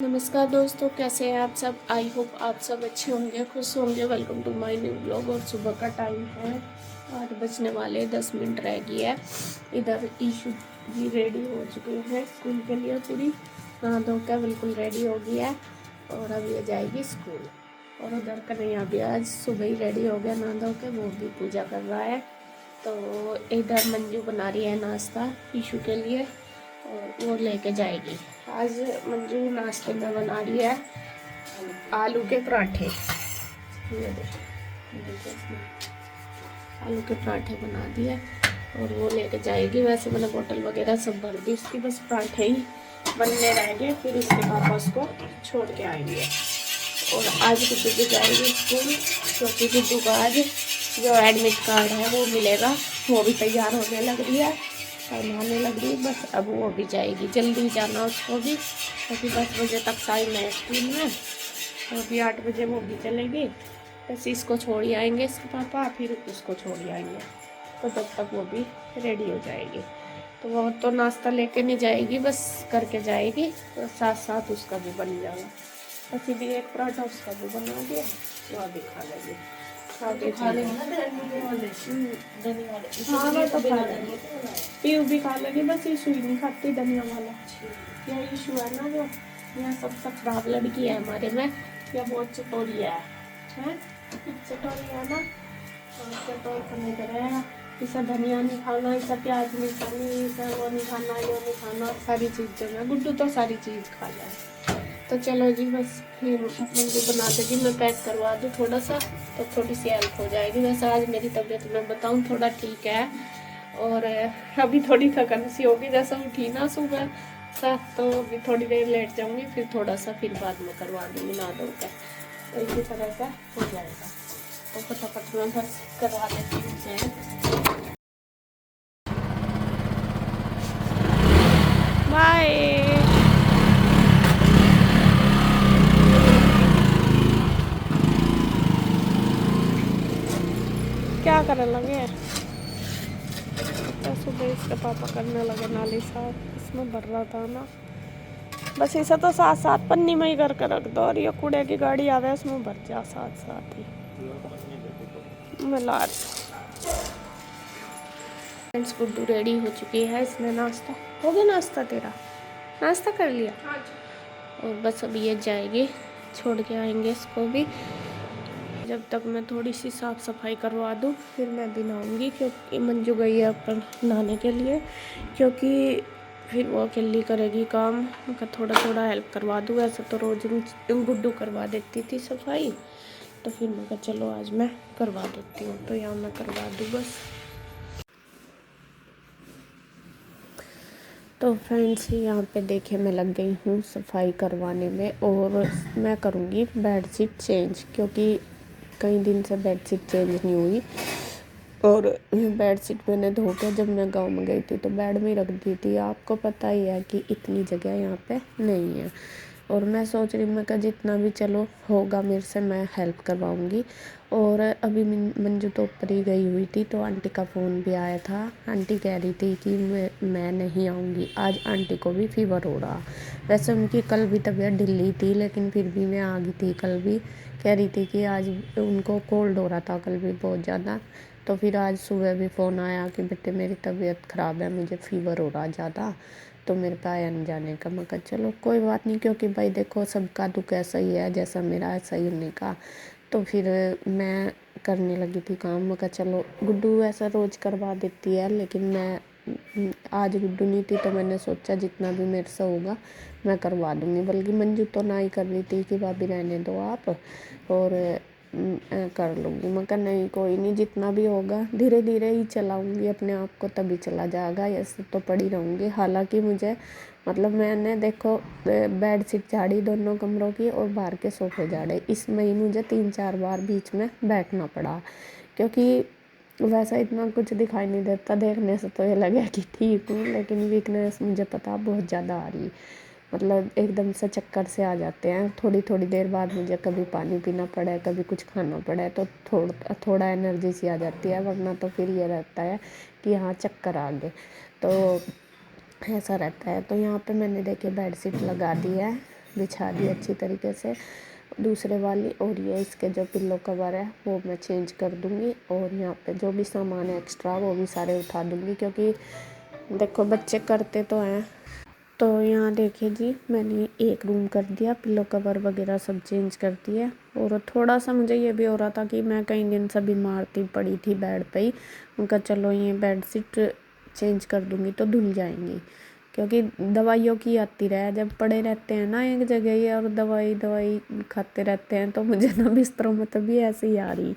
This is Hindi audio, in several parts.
नमस्कार दोस्तों, कैसे हैं आप सब। आई होप आप सब अच्छे होंगे, खुश होंगे। Welcome to my new blog. और सुबह का टाइम है, 8 बजने वाले, 10 मिनट रह गई है। इधर ईशू भी रेडी हो चुके हैं स्कूल के लिए। पूरी नहा धो कर बिल्कुल रेडी हो गई है और अब ये जाएगी स्कूल। और उधर कन्हैया भी आज सुबह ही रेडी हो गया नहा धो के, वो भी पूजा कर रहा है। तो इधर मंजू बना रही है नाश्ता ईशू के लिए और वो लेके जाएगी। आज मंजू नाश्ते में बना रही है आलू के पराठे। ये देखो आलू के पराठे बना दिए और वो लेके जाएगी। वैसे मैंने बोतल वगैरह सब भर दी उसकी, बस पराठे ही बनने रह गए, फिर इसके पापा उसको छोड़ के आएंगे। और आज गुड्डू भी जाएगी स्कूल, क्योंकि गुड्डू का आज जो एडमिट कार्ड है वो मिलेगा। वो भी तैयार होने लग रही है और नहाने लग रही है। बस अब वो भी जाएगी, जल्दी जाना उसको भी, क्योंकि 10 बजे तक टाइम है स्कूल में। तो अभी 8 बजे वो भी चलेगी। बस इसको छोड़ ही आएंगे इसके पापा, फिर उसको छोड़ ही आएंगे। तो तब तक वो भी रेडी हो जाएगी। तो वो तो नाश्ता लेके नहीं जाएगी, बस करके जाएगी, तो साथ साथ उसका भी बन जाएगा। बस भी एक पराठा उसका भी बना दिया, वह भी खा लेगी। खा लेंगे ना हाँ मैं तो खा लेंगे, पीयू भी खा लेगी। बस इशू ही नहीं खाती धनिया वाला। यह इशू है ना, जो यह सबसे खराब लड़की है हमारे में। यह बहुत चटोरी है चटोरी है ना। चटोर को नहीं करेगा, इसे धनिया नहीं खाना, इसे प्याज नहीं खानी, इसे वो नहीं खाना, ये नहीं खाना, सारी चीज़ जो है। गुड्डू तो सारी चीज़ खा जाए। तो चलो जी, बस फिर मंजू बना देगी। मैं पैक करवा दूँ थोड़ा सा, तो थोड़ी सी हेल्प हो जाएगी। वैसे आज मेरी तबीयत मैं बताऊँ थोड़ा ठीक है, और अभी थोड़ी थकन सी होगी। जैसा उठी ना सुबह साथ, तो अभी थोड़ी देर लेट जाऊँगी, फिर थोड़ा सा फिर बाद में करवा दूँगी नहा धो कर। तो इसी तरह से हो जाएगा। तो फटाफट में बस करवा देती हूँ। बाय। क्या करने लगे? तो सुबह इसके पापा करने लगे नाली साफ, इसमें भर रहा था ना। बस इसे तो साथ साथ पन्नी में ही करके रख दो, और ये कूड़े की गाड़ी आवे उसमें भर जा साथ साथ ही मिला। फ्रेंड्स, गुड्डू रेडी हो चुकी है। इसने नाश्ता हो गया, नाश्ता तेरा नाश्ता कर लिया। और बस अभी ये जाएगी, छोड़ के आएंगे इसको भी। जब तक मैं थोड़ी सी साफ़ सफाई करवा दूँ, फिर मैं भी नहाऊँगी, क्योंकि मंजू गई है ऊपर नहाने के लिए। क्योंकि फिर वो अकेली करेगी काम, मैं थोड़ा थोड़ा हेल्प करवा दूँ। ऐसे तो रोज़ गुड्डू करवा देती थी सफाई, तो फिर मैं कहा चलो आज मैं करवा देती हूँ। तो यहाँ मैं करवा दूँ बस। तो फ्रेंड्स, यहाँ पे देखिए मैं लग गई हूँ सफाई करवाने में, और मैं करूँगी बेडशीट चेंज, क्योंकि कई दिन से बेडशीट चेंज नहीं हुई। और बेडशीट मैंने धो के जब मैं गांव में गई थी तो बेड में ही रख दी थी। आपको पता ही है कि इतनी जगह यहाँ पे नहीं है। और मैं सोच रही हूँ, मैं कहा जितना भी चलो होगा मेरे से, मैं हेल्प करवाऊँगी। और अभी मंजू तो ऊपर ही गई हुई थी, तो आंटी का फ़ोन भी आया था। आंटी कह रही थी कि मैं नहीं आऊँगी आज, आंटी को भी फीवर हो रहा। वैसे उनकी कल भी तबीयत ढिल्ली थी, लेकिन फिर भी मैं आ गई थी। कल भी कह रही थी कि आज उनको कोल्ड हो रहा था कल भी बहुत ज़्यादा। तो फिर आज सुबह भी फ़ोन आया कि बेटे मेरी तबीयत ख़राब है, मुझे फ़ीवर हो रहा ज़्यादा, तो मेरे पे आया नहीं जाने का। मैं कहा चलो कोई बात नहीं, क्योंकि भाई देखो सबका दुख ऐसा ही है, जैसा मेरा ऐसा ही होने का। तो फिर मैं करने लगी थी काम। मैं कहा चलो, गुड्डू ऐसा रोज़ करवा देती है, लेकिन मैं आज गुड्डू नहीं थी, तो मैंने सोचा जितना भी मेरे से होगा मैं करवा दूँगी। बल्कि मंजू तो ना ही कर रही थी कि भाभी रहने दो आप, और कर लूँगी। मैं कहा नहीं कोई नहीं, जितना भी होगा धीरे धीरे ही चलाऊँगी अपने आप को, तभी चला जाएगा। ऐसे तो पड़ी रहूँगी। हालांकि मुझे मतलब मैंने देखो बेड शीट झाड़ी दोनों कमरों की, और बाहर के सोफे झाड़े। इसमें ही मुझे 3-4 बार बीच में बैठना पड़ा, क्योंकि वैसा इतना कुछ दिखाई नहीं देता। देखने से तो ये लगे कि ठीक हूँ, लेकिन वीकनेस मुझे पता बहुत ज़्यादा आ रही। मतलब एकदम से चक्कर से आ जाते हैं। थोड़ी थोड़ी देर बाद मुझे कभी पानी पीना पड़े, कभी कुछ खाना पड़े, तो थोड़ा एनर्जी सी आ जाती है। वरना तो फिर ये रहता है कि हाँ चक्कर आ गए, तो ऐसा रहता है। तो यहाँ पे मैंने देखिए बेडशीट लगा दी है। बिछा दी अच्छी तरीके से दूसरे वाली। और ये इसके जो पिल्लो कवर है वो मैं चेंज कर दूँगी। और यहाँ पे जो भी सामान है एक्स्ट्रा वो भी सारे उठा दूँगी, क्योंकि देखो बच्चे करते तो हैं। तो यहाँ देखिए जी, मैंने एक रूम कर दिया, पिल्लो कवर वगैरह सब चेंज कर दिए। और थोड़ा सा मुझे ये भी हो रहा था कि मैं कई दिन से बीमार थी, पड़ी थी बेड पे ही। उनका चलो ये बेड शीट चेंज कर दूँगी तो धुल जाएंगी, क्योंकि दवाइयों की आती रहे, जब पड़े रहते हैं ना एक जगह ही और दवाई दवाई खाते रहते हैं तो मुझे ना बिस्तरों में तभी ऐसे ही आ रही।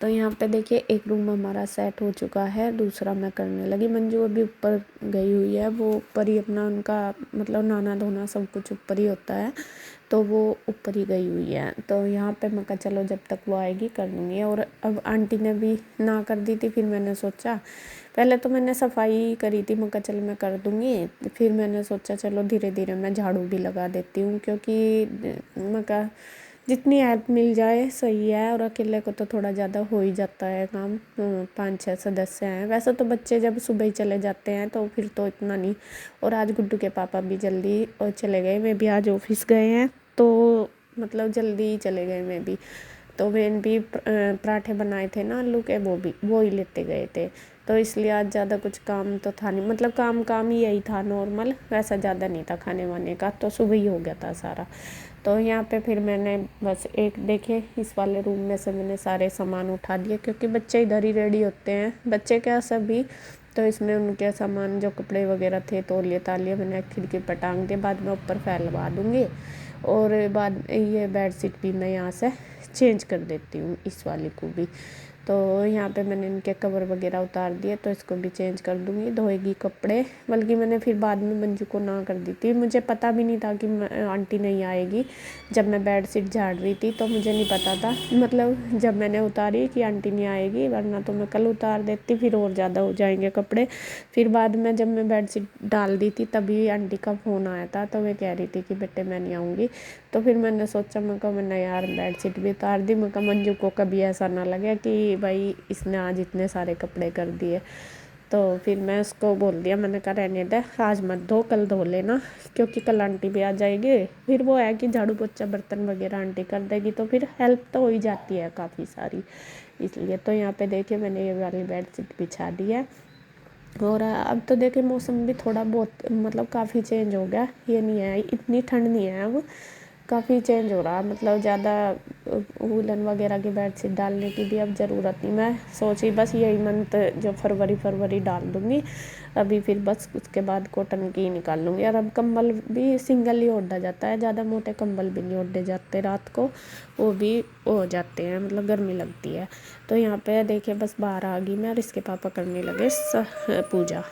तो यहाँ पे देखिए एक रूम हमारा सेट हो चुका है, दूसरा मैं करने लगी। मंजू अभी ऊपर गई हुई है, वो ऊपर ही अपना उनका मतलब नहाना धोना सब कुछ ऊपर ही होता है, तो वो ऊपर ही गई हुई है। तो यहाँ पे मैं कहा चलो जब तक वो आएगी कर लूँगी। और अब आंटी ने भी ना कर दी थी, फिर मैंने सोचा, पहले तो मैंने सफाई करी थी, मैं कहा चल मैं कर दूँगी। फिर मैंने सोचा चलो धीरे धीरे मैं झाड़ू भी लगा देती हूँ, क्योंकि मैं कहा जितनी हेल्प मिल जाए सही है। और अकेले को तो थोड़ा ज़्यादा हो ही जाता है काम, 5-6 सदस्य हैं वैसे तो। बच्चे जब सुबह ही चले जाते हैं तो फिर तो इतना नहीं। और आज गुड्डू के पापा भी जल्दी और चले गए, मैं भी आज ऑफिस गए हैं तो मतलब जल्दी ही चले गए मैं भी। तो मैंने भी पराठे बनाए थे ना आलू के, वो ही लेते गए थे। तो इसलिए आज ज़्यादा कुछ काम तो था नहीं, मतलब काम ही यही था नॉर्मल, वैसा ज़्यादा नहीं था खाने वाने का, तो सुबह ही हो गया था सारा। तो यहाँ पे फिर मैंने बस एक देखे इस वाले रूम में से मैंने सारे सामान उठा दिए, क्योंकि बच्चे इधर ही रेडी होते हैं, बच्चे क्या सभी। तो इसमें उनके सामान जो कपड़े वगैरह थे तौलिए तालिए मैंने खिड़की पर टांग दिए, बाद में ऊपर फैलवा दूँगी। और बाद ये बेड शीट भी मैं यहाँ से चेंज कर देती हूँ, इस वाली को भी। तो यहाँ पे मैंने इनके कवर वगैरह उतार दिए, तो इसको भी चेंज कर दूँगी, धोएगी कपड़े। बल्कि मैंने फिर बाद में मंजू को ना कर दी थी, मुझे पता भी नहीं था कि आंटी नहीं आएगी। जब मैं बेड शीट झाड़ रही थी तो मुझे नहीं पता था, मतलब जब मैंने उतारी कि आंटी नहीं आएगी, वरना तो मैं कल उतार देती, फिर और ज़्यादा हो जाएंगे कपड़े। फिर बाद में जब मैं बेड शीट डाल दी थी तभी आंटी का फ़ोन आया था, तो मैं कह रही थी कि बेटे मैं नहीं आऊँगी। तो फिर मैंने सोचा, मैं कहा मैंने यार बेड शीट भी उतार दी, मैं कहा मंजू को कभी ऐसा ना लगे कि भाई इसने आज इतने सारे कपड़े कर दिए। तो फिर मैं उसको बोल दिया, मैंने कहा रहने दे, आज मत धो, कल धो लेना, क्योंकि कल आंटी भी आ जाएगी। फिर वो है कि झाड़ू पोछा बर्तन वगैरह आंटी कर देगी, तो फिर हेल्प तो हो ही जाती है काफ़ी सारी, इसलिए। तो यहाँ पे देखिए मैंने ये वाली बेड शीट बिछा दी है। और अब तो देखिए मौसम भी थोड़ा बहुत मतलब काफ़ी चेंज हो गया, ये नहीं है इतनी ठंड नहीं है अब, काफ़ी चेंज हो रहा, मतलब ज़्यादा वूलन वगैरह की बेडशीट डालने की भी अब ज़रूरत नहीं। मैं सोची बस यही मंथ जो फरवरी डाल दूँगी अभी, फिर बस उसके बाद कॉटन की निकाल लूँगी। और अब कंबल भी सिंगल ही ओढ़ा जाता है, ज़्यादा मोटे कंबल भी नहीं ओढ़े जाते रात को, वो भी हो जाते हैं, मतलब गर्मी लगती है। तो यहाँ पे देखिए बस बाहर आ गई मैं और इसके पापा करने लगे पूजा।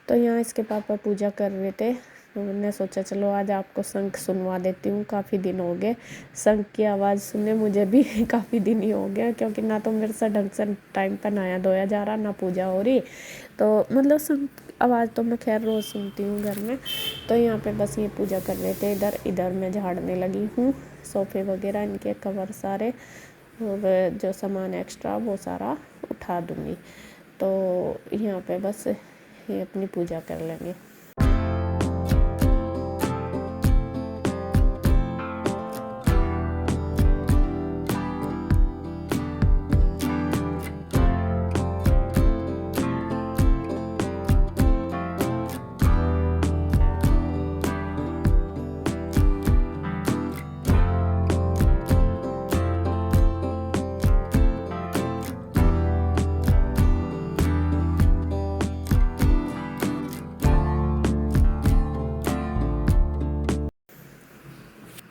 तो यहाँ इसके पापा पूजा कर रहे थे, तो मैंने सोचा चलो आज आपको शंख सुनवा देती हूँ, काफ़ी दिन हो गए शंख की आवाज़ सुने मुझे भी काफ़ी दिन ही हो गया, क्योंकि ना तो मेरे से ढंग से टाइम पर नहाया धोया जा रहा, ना पूजा हो रही। तो मतलब शंख आवाज़ तो मैं खैर रोज़ सुनती हूँ घर में। तो यहाँ पे बस ये पूजा कर रहे थे, इधर इधर मैं झाड़ने लगी हूँ, सोफ़े वगैरह इनके कवर सारे, और जो सामान एक्स्ट्रा वो सारा उठा दूँगी। तो यहाँ पे बस ये अपनी पूजा कर लेंगे।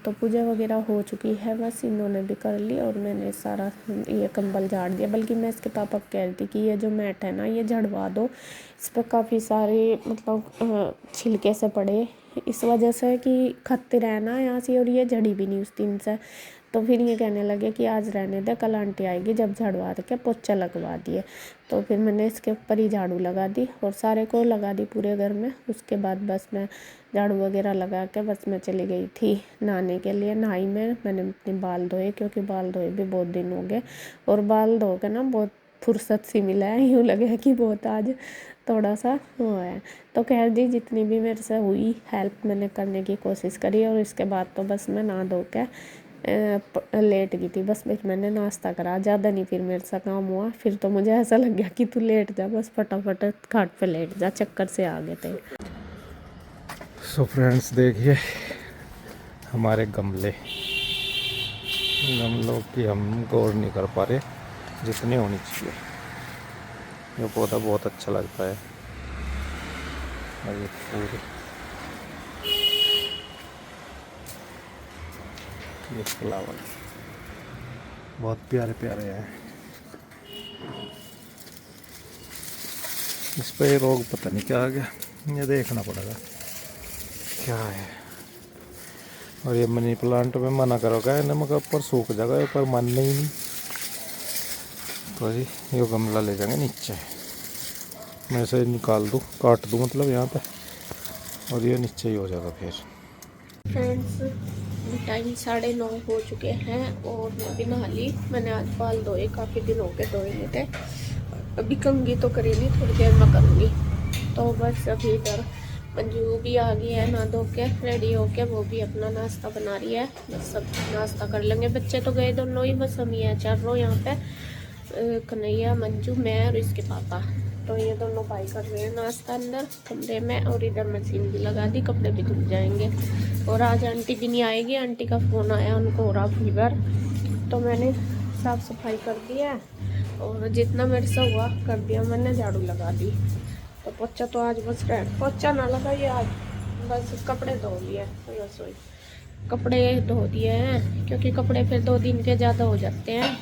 तो पूजा वगैरह हो चुकी है, बस इन्होंने भी कर ली और मैंने सारा ये कंबल झाड़ दिया। बल्कि मैं इसके पापा को कह रही थी कि ये जो मैट है ना ये झड़वा दो, इस पर काफ़ी सारे मतलब छिलके से पड़े, इस वजह से कि खत्ते रहना यहाँ से, और ये झड़ी भी नहीं उस दिन से। तो फिर ये कहने लगे कि आज रहने दे, कल आंटी आएगी जब झड़वा के पोछा लगवा दिए। तो फिर मैंने इसके ऊपर ही झाड़ू लगा दी और सारे को लगा दी पूरे घर में। उसके बाद बस मैं झाड़ू वगैरह लगा के बस मैं चली गई थी नहाने के लिए। नहाई मैंने अपने बाल धोए, क्योंकि बाल धोए भी बहुत दिन हो गए, और बाल धो के ना बहुत फुर्सत सी मिला है, यूँ लगे कि बहुत आज थोड़ा सा हुआ है। तो कह दी जितनी भी मेरे से हुई हेल्प मैंने करने की कोशिश करी। और इसके बाद तो बस मैं नहा धो के लेट गई थी। बस फिर मैंने नाश्ता करा, ज़्यादा नहीं फिर मेरे से काम हुआ। फिर तो मुझे ऐसा लग गया कि तू लेट जा, बस फटाफट खाट पे लेट जा, चक्कर से आ गए थे। सो फ्रेंड्स देखिए हमारे गमलों की हम गौर नहीं कर पा रहे जितनी होनी चाहिए। ये पौधा बहुत अच्छा लगता है और ये पूरे ये फ्लावर बहुत प्यारे प्यारे हैं। इस पे रोग पता नहीं क्या आ गया, ये देखना पड़ेगा क्या है। और ये मनी प्लांट में मना करोगा नमक ऊपर सूख जाएगा, ऊपर मानने ही नहीं। तो जी ये गमला ले जाएंगे नीचे, मैं इसे निकाल दूँ, काट दूँ मतलब यहाँ पे, और ये नीचे ही हो जाएगा फिर। फ्रेंड्स टाइम 9:30 हो चुके हैं और मैं भी नहा ली। मैंने आज बाल धोए, काफ़ी दिन हो गए धोए नहीं थे। अभी कंघी तो करी नहीं, थोड़ी देर में करूँगी। तो बस अभी इधर मंजू भी आ गई है, नहा धो के रेडी हो के, वो भी अपना नाश्ता बना रही है। बस सब नाश्ता कर लेंगे। बच्चे तो गए दोनों ही, बस हम ही चार रो यहाँ पे, कन्हैया, मंजू, मैं और इसके पापा। तो ये दोनों भाई कर रहे हैं नाश्ता अंदर कमरे में, और इधर मशीन भी लगा दी, कपड़े भी धुल जाएंगे। और आज आंटी भी नहीं आएगी, आंटी का फ़ोन आया, उनको हो रहा फीवर। तो मैंने साफ़ सफाई कर दी है और जितना मेरे से हुआ कर दिया मैंने, झाड़ू लगा दी। तो पोछा तो आज बस पोछा ना लगाइए आज, बस कपड़े धो लिए, रसोई कपड़े धो दिए हैं, क्योंकि कपड़े फिर 2 दिन के ज़्यादा हो जाते हैं।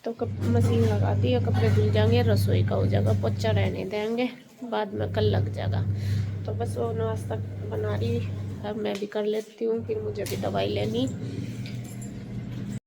तो मशीन लगा दी है, कपड़े धुल जाएंगे, रसोई का हो जाएगा, पोछा रहने देंगे, बाद में कल लग जाएगा। तो बस वो नाश्ता बना रही, अब मैं भी कर लेती हूँ, फिर मुझे भी दवाई लेनी।